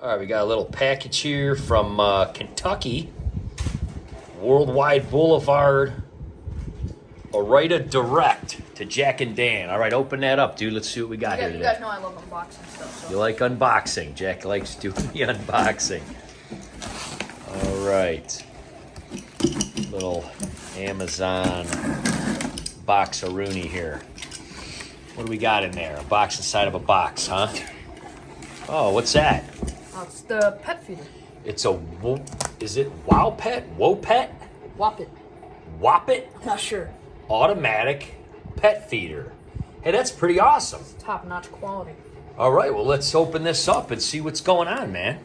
All right, we got a little package here from Kentucky. Worldwide Boulevard. Orita Direct to Jack and Dan. All right, open that up, dude. Let's see what we got here today. You guys know I love unboxing stuff. So. You like unboxing. Jack likes doing the unboxing. All right. Little Amazon box-a-rooney here. What do we got in there? A box inside of a box, huh? Oh, what's that? It's the pet feeder. It's a, is it WOPET? WOPET? WOPET. WOPET? Not sure. Automatic pet feeder. Hey, that's pretty awesome. Top-notch quality. All right, well, let's open this up and see what's going on, man.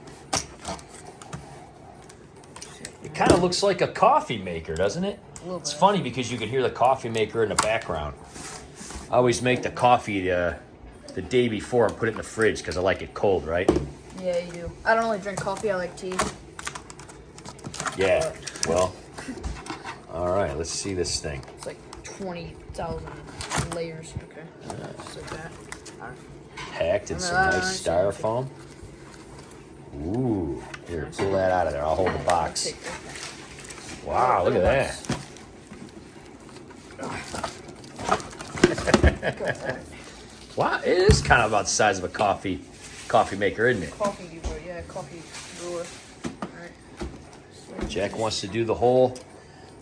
It kind of looks like a coffee maker, doesn't it? A little bit. It's funny because you can hear the coffee maker in the background. I always make the coffee the day before and put it in the fridge because I like it cold, right? Yeah, you do. I don't really drink coffee. I like tea. Yeah, well, all right, let's see this thing. It's like 20,000 layers. Okay. Just like that. All right. Packed in some nice styrofoam. Ooh, here, pull that out of there. I'll hold the box. Wow, look at that. Wow, it is kind of about the size of a coffee maker, isn't it? Coffee brewer, yeah, coffee brewer. All right. Jack wants to do the whole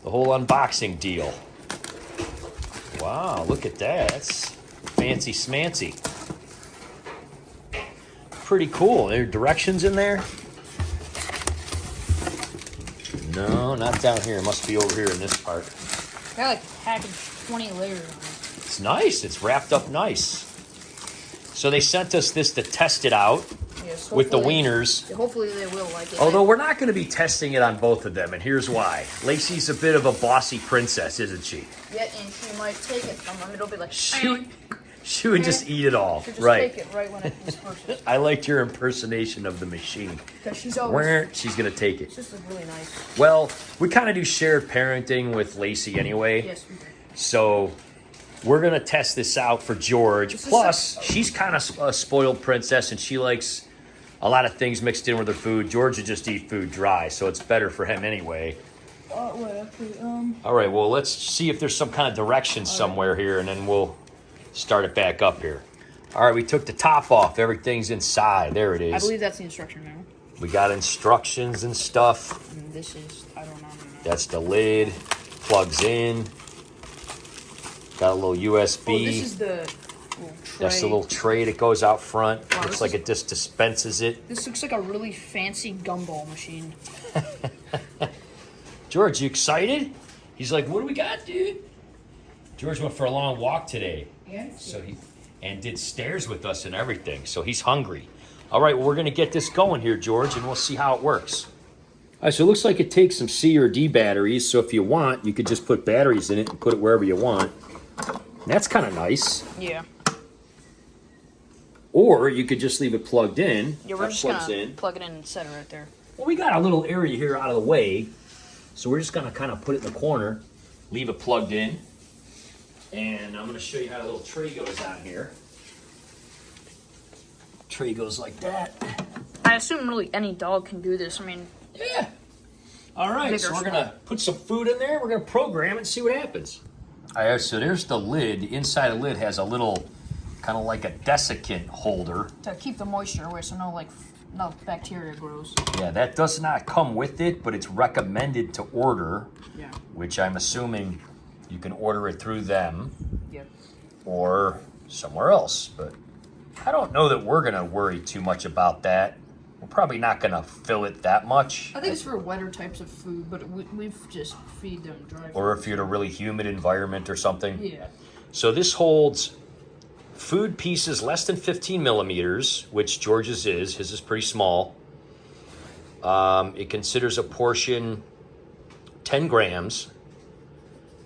unboxing deal. Wow, look at that. That's fancy smancy. Pretty cool. There are directions in there? No, not down here. It must be over here in this part. Got like packaged 20 layers on it. It's nice. It's wrapped up nice. So they sent us this to test it out Yes, with the wieners. Hopefully they will like it. Although we're not going to be testing it on both of them, and here's why. Lacey's a bit of a bossy princess, isn't she? Yeah, and she might take it from them. It'll be like, She would just eat it all. she'll just Right. take it right when it disperses. I liked your impersonation of the machine. Because she's always, Where she's going to take it. it's just really nice. Well, we kind of do shared parenting with Lacey anyway. Yes, we do. So we're going to test this out for George. Plus, she's kind of a spoiled princess, and she likes a lot of things mixed in with her food. George would just eat food dry, so it's better for him anyway. All right, well, let's see if there's some kind of direction somewhere here, and then we'll start it back up here. All right, we took the top off. Everything's inside. There it is. I believe that's the instruction manual. We got instructions and stuff. And this is, I don't know. That's the lid. Plugs in. Got a little USB. Oh, this is the little tray. That's the little tray that goes out front. Wow, Looks like it just dispenses it. This looks like a really fancy gumball machine. George, you excited? He's like, what do we got, dude? George went for a long walk today. Yeah. So he did stairs with us and everything. So he's hungry. All right, well, we're going to get this going here, George, and we'll see how it works. All right, so it looks like it takes some C or D batteries. So if you want, you could just put batteries in it and put it wherever you want. And that's kind of nice. Yeah. Or you could just leave it plugged in. Yeah, we're That just plugs gonna in. plug it in and set it right there. Well, we got a little area here out of the way. So we're just going to kind of put it in the corner, leave it plugged in. And I'm going to show you how the little tray goes on here. Tray goes like that. I assume really any dog can do this. I mean, Yeah. All right, so we're going to put some food in there. We're going to program it and see what happens. All right, so there's the lid. The inside of the lid has a little, kind of like a desiccant holder. to keep the moisture away so no bacteria grows. Yeah, that does not come with it, but it's recommended to order, Yeah. which I'm assuming you can order it through them Yep. or somewhere else. But I don't know that we're going to worry too much about that. We're probably not going to fill it that much. I think it's for wetter types of food, but we've just feed them dry. Or if you're in a really humid environment or something. Yeah. So this holds food pieces less than 15 millimeters, which George's is. His is pretty small. It considers a portion 10 grams.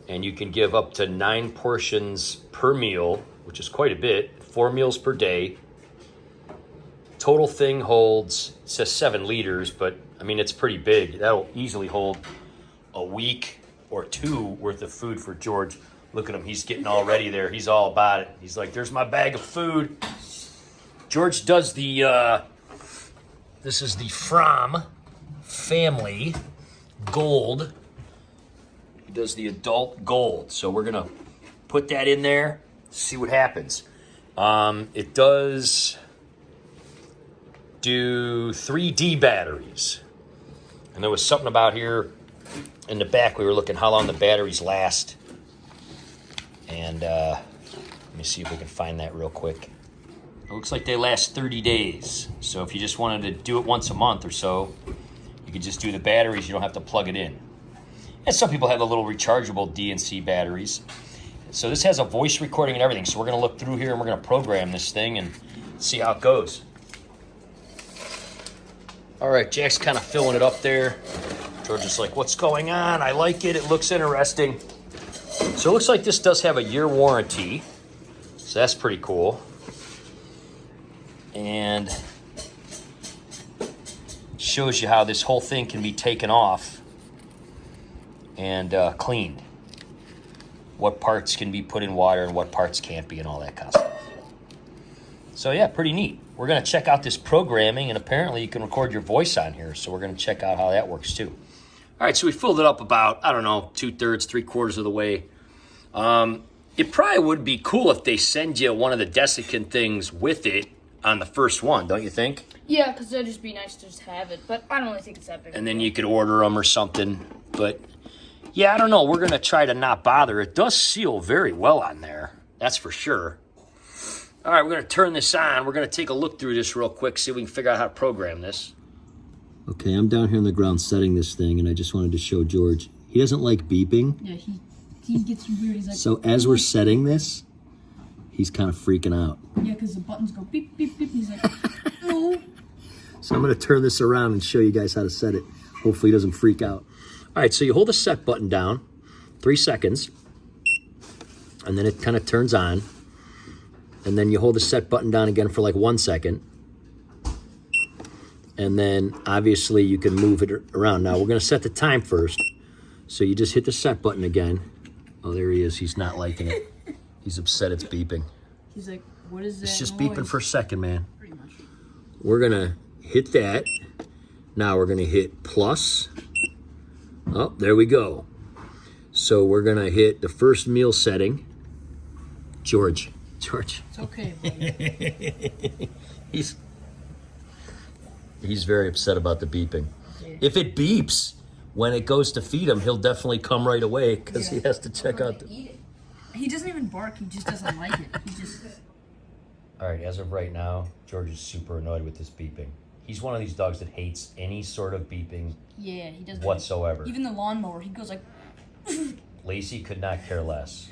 And you can give up to 9 portions per meal, which is quite a bit. 4 meals per day. Total thing holds, it says 7 liters, but I mean, it's pretty big. That'll easily hold a week or 2 worth of food for George. Look at him, he's getting all ready there. He's all about it. He's like, there's my bag of food. George does the This is the From Family Gold. He does the adult gold. So we're going to put that in there, see what happens. It does do 3D batteries. And there was something about here in the back. We were looking how long the batteries last. And let me see if we can find that real quick. It looks like they last 30 days. So if you just wanted to do it once a month or so, you could just do the batteries. You don't have to plug it in. And some people have the little rechargeable DNC batteries. So this has a voice recording and everything. So we're going to look through here and we're going to program this thing and see how it goes. All right, Jack's kind of filling it up there. George is like, what's going on? I like it. It looks interesting. So it looks like this does have a year warranty. So that's pretty cool. And shows you how this whole thing can be taken off and cleaned. What parts can be put in water and what parts can't be and all that kind of stuff. So yeah, pretty neat. We're going to check out this programming, and apparently you can record your voice on here. So we're going to check out how that works too. All right, so we filled it up about, I don't know, 2/3, 3/4 of the way. It probably would be cool if they send you one of the desiccant things with it on the first one, don't you think? Yeah, because it'd just be nice to just have it. But I don't really think it's that big. And then you could order them or something. But yeah, I don't know. We're going to try to not bother. It does seal very well on there. That's for sure. All right, we're going to turn this on. We're going to take a look through this real quick, see if we can figure out how to program this. Okay, I'm down here on the ground setting this thing, and I just wanted to show George. He doesn't like beeping. Yeah, he gets weird. He's like, so as we're setting this, he's kind of freaking out. Yeah, because the buttons go beep, beep, beep. He's like, no. So I'm going to turn this around and show you guys how to set it. Hopefully he doesn't freak out. All right, so you hold the set button down, 3 seconds, and then it kind of turns on. And then you hold the set button down again for like 1 second. And then obviously you can move it around. Now we're going to set the time first. So you just hit the set button again. Oh, there he is. He's not liking it. He's upset it's beeping. He's like, what is that? It's just noise? beeping for a second, man. Pretty much. We're going to hit that. Now we're going to hit plus. Oh, there we go. So we're going to hit the first meal setting. George. It's okay, buddy. He's very upset about the beeping. Yeah. If it beeps when it goes to feed him, he'll definitely come right away because he has to check out the... He doesn't even bark. He just doesn't like it. He just... All right, as of right now, George is super annoyed with this beeping. He's one of these dogs that hates any sort of beeping Yeah, he doesn't. whatsoever. Even the lawnmower, he goes like... Lacey could not care less.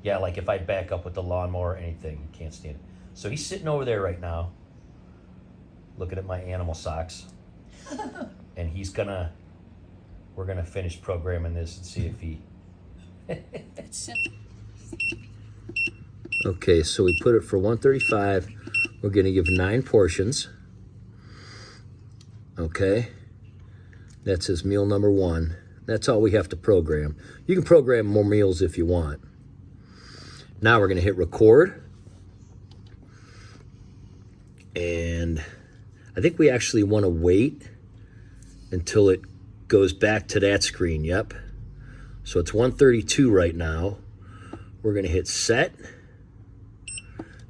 Yeah, like if I back up with the lawnmower or anything, he can't stand it. So he's sitting over there right now, looking at my animal socks. And we're gonna finish programming this and see if he... Okay, so we put it for 135. We're gonna give 9 portions. Okay. That's his meal number 1. That's all we have to program. You can program more meals if you want. Now we're going to hit record. And I think we actually want to wait until it goes back to that screen. Yep. So it's 132 right now. We're going to hit set.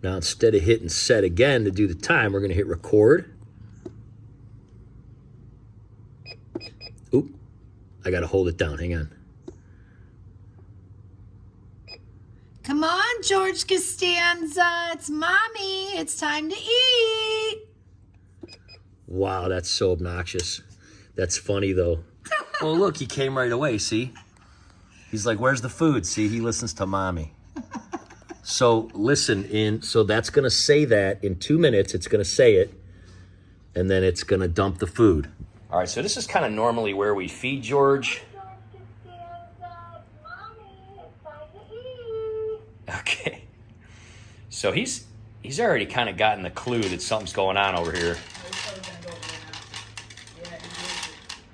Now instead of hitting set again to do the time, we're going to hit record. Oop. I got to hold it down. Hang on. Come on, George Costanza. It's mommy. It's time to eat. Wow, that's so obnoxious. That's funny, though. Oh, look, he came right away, see? He's like, where's the food? See, he listens to mommy. So, listen, so that's going to say that in 2 minutes. It's going to say it, and then it's going to dump the food. All right, so this is kind of normally where we feed George. Okay. So he's already kind of gotten the clue that something's going on over here.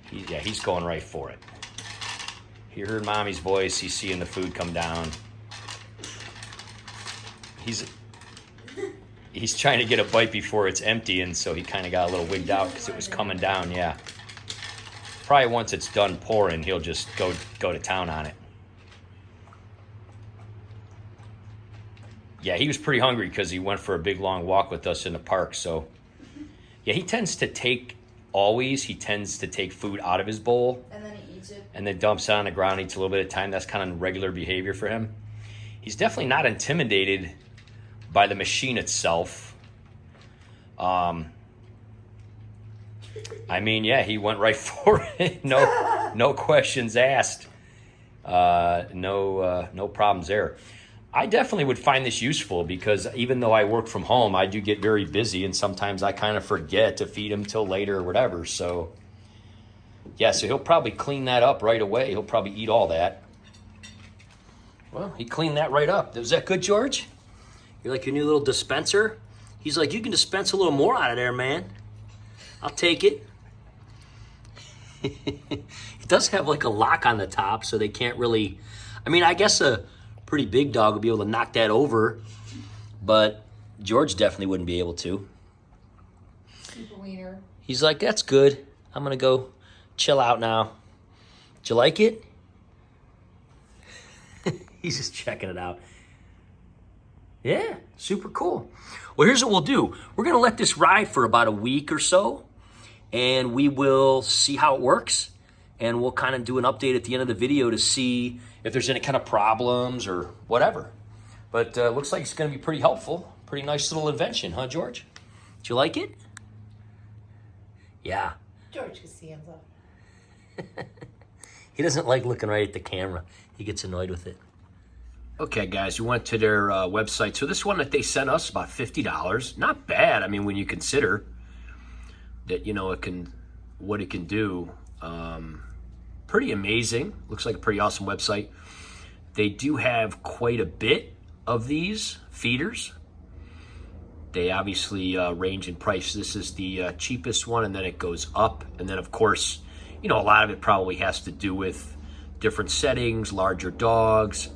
He's going right for it. He heard mommy's voice. He's seeing the food come down. He's trying to get a bite before it's empty, and so he kind of got a little wigged out because it was coming down, yeah. Probably once it's done pouring, he'll just go to town on it. Yeah, he was pretty hungry because he went for a big long walk with us in the park. So, yeah, he tends to take food out of his bowl. And then he eats it. And then dumps it on the ground, eats a little bit at a time. That's kind of regular behavior for him. He's definitely not intimidated by the machine itself. I mean, yeah, he went right for it. No questions asked. No problems there. I definitely would find this useful because even though I work from home, I do get very busy, and sometimes I kind of forget to feed him till later or whatever. So, yeah, so he'll probably clean that up right away. He'll probably eat all that. Well, he cleaned that right up. Was that good, George? You like your new little dispenser? He's like, you can dispense a little more out of there, man. I'll take it. It does have like a lock on the top, so they can't really... I mean, I guess a pretty big dog would be able to knock that over, but George definitely wouldn't be able to. Super wiener. He's like, that's good. I'm going to go chill out now. Did you like it? He's just checking it out. Yeah, super cool. Well, here's what we'll do. We're going to let this ride for about a week or so, and we will see how it works, and we'll kind of do an update at the end of the video to see if there's any kind of problems or whatever. But looks like it's going to be pretty helpful. Pretty nice little invention, huh, George? Did you like it? Yeah. George Costanza. He doesn't like looking right at the camera. He gets annoyed with it. Okay, guys, we went to their website. So this one that they sent us, about $50. Not bad. I mean, when you consider that, you know, what it can do. Pretty amazing. Looks like a pretty awesome website. They do have quite a bit of these feeders. They obviously range in price. This is the cheapest one, and then it goes up. And then, of course, you know, a lot of it probably has to do with different settings, larger dogs.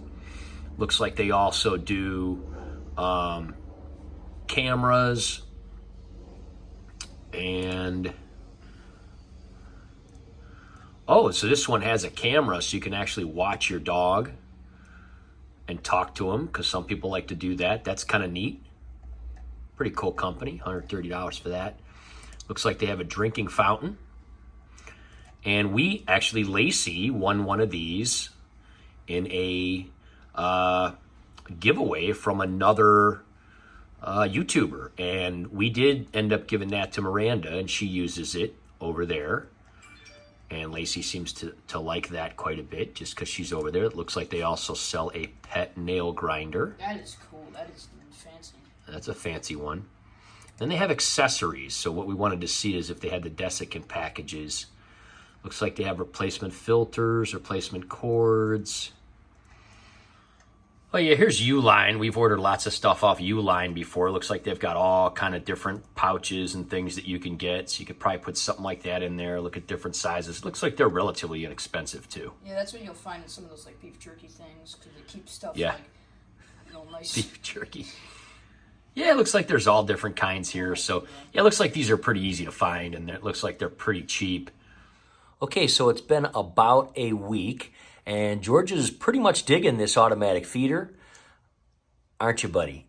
Looks like they also do cameras and... Oh, so this one has a camera, so you can actually watch your dog and talk to him, because some people like to do that. That's kind of neat. Pretty cool company, $130 for that. Looks like they have a drinking fountain. And we actually, Lacey won one of these in a giveaway from another YouTuber. And we did end up giving that to Miranda, and she uses it over there. And Lacey seems to like that quite a bit just because she's over there. It looks like they also sell a pet nail grinder. That is cool. That is fancy. That's a fancy one. Then they have accessories. So what we wanted to see is if they had the desiccant packages. Looks like they have replacement filters, replacement cords. Oh yeah, here's Uline. We've ordered lots of stuff off Uline before. Looks like they've got all kind of different pouches and things that you can get. So you could probably put something like that in there. Look at different sizes. Looks like they're relatively inexpensive too. Yeah, that's what you'll find in some of those like beef jerky things, because they keep stuff Yeah. like, you know, nice. Beef jerky. Yeah, it looks like there's all different kinds here. So yeah, it looks like these are pretty easy to find, and it looks like they're pretty cheap. Okay, so it's been about a week. And George is pretty much digging this automatic feeder. Aren't you, buddy?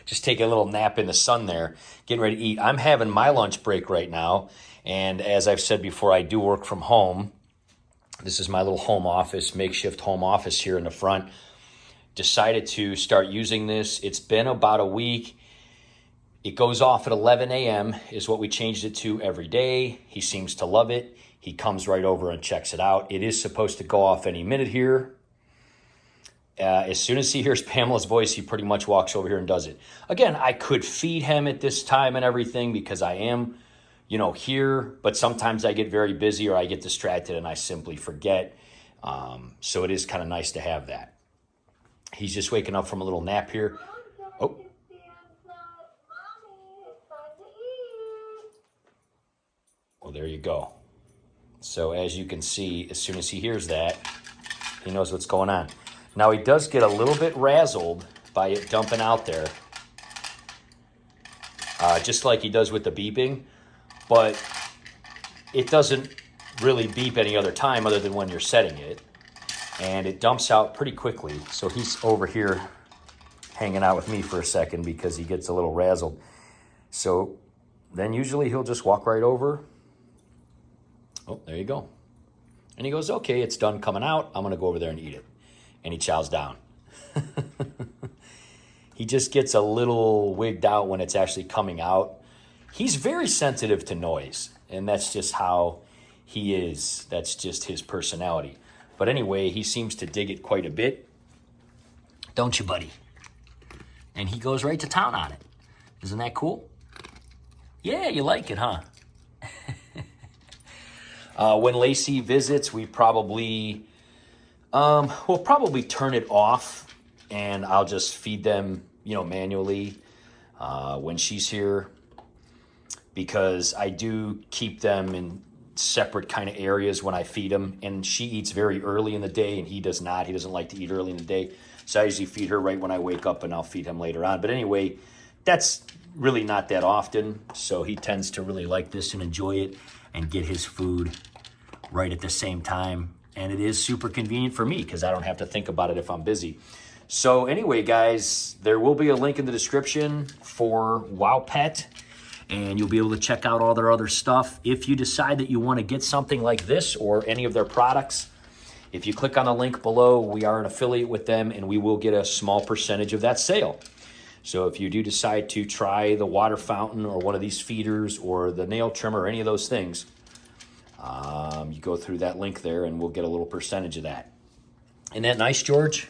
Just taking a little nap in the sun there, getting ready to eat. I'm having my lunch break right now. And as I've said before, I do work from home. This is my little home office, makeshift home office here in the front. Decided to start using this. It's been about a week. It goes off at 11 a.m. is what we changed it to every day. He seems to love it. He comes right over and checks it out. It is supposed to go off any minute here. As soon as he hears Pamela's voice, he pretty much walks over here and does it. Again, I could feed him at this time and everything because I am, you know, here. But sometimes I get very busy or I get distracted and I simply forget. So it is kind of nice to have that. He's just waking up from a little nap here. Oh. Well, there you go. So as you can see, as soon as he hears that, he knows what's going on. Now he does get a little bit razzled by it dumping out there. just like he does with the beeping, but it doesn't really beep any other time other than when you're setting it. And it dumps out pretty quickly. So he's over here hanging out with me for a second because he gets a little razzled. So then usually he'll just walk right over. Oh, there you go. And he goes, okay, it's done coming out. I'm going to go over there and eat it. And he chows down. He just gets a little wigged out when it's actually coming out. He's very sensitive to noise, and that's just how he is. That's just his personality. But anyway, he seems to dig it quite a bit. Don't you, buddy? And he goes right to town on it. Isn't that cool? Yeah, you like it, huh? When Lacey visits, we probably, we'll probably turn it off, and I'll just feed them, manually when she's here, because I do keep them in separate kind of areas when I feed them, and she eats very early in the day, and he does not. He doesn't like to eat early in the day, so I usually feed her right when I wake up, and I'll feed him later on. But anyway, that's really not that often, so he tends to really like this and enjoy it and get his food right at the same time. And it is super convenient for me because I don't have to think about it if I'm busy. So anyway, guys, there will be a link in the description for WOPET, and you'll be able to check out all their other stuff. If you decide that you want to get something like this or any of their products, if you click on the link below, we are an affiliate with them, and we will get a small percentage of that sale. So if you do decide to try the water fountain or one of these feeders or the nail trimmer or any of those things, you go through that link there, and we'll get a little percentage of that. Isn't that nice, George?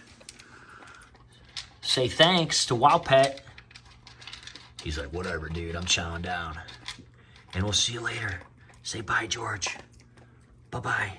Say thanks to WOPET. He's like, whatever, dude, I'm chowing down. And we'll see you later. Say bye, George. Bye-bye.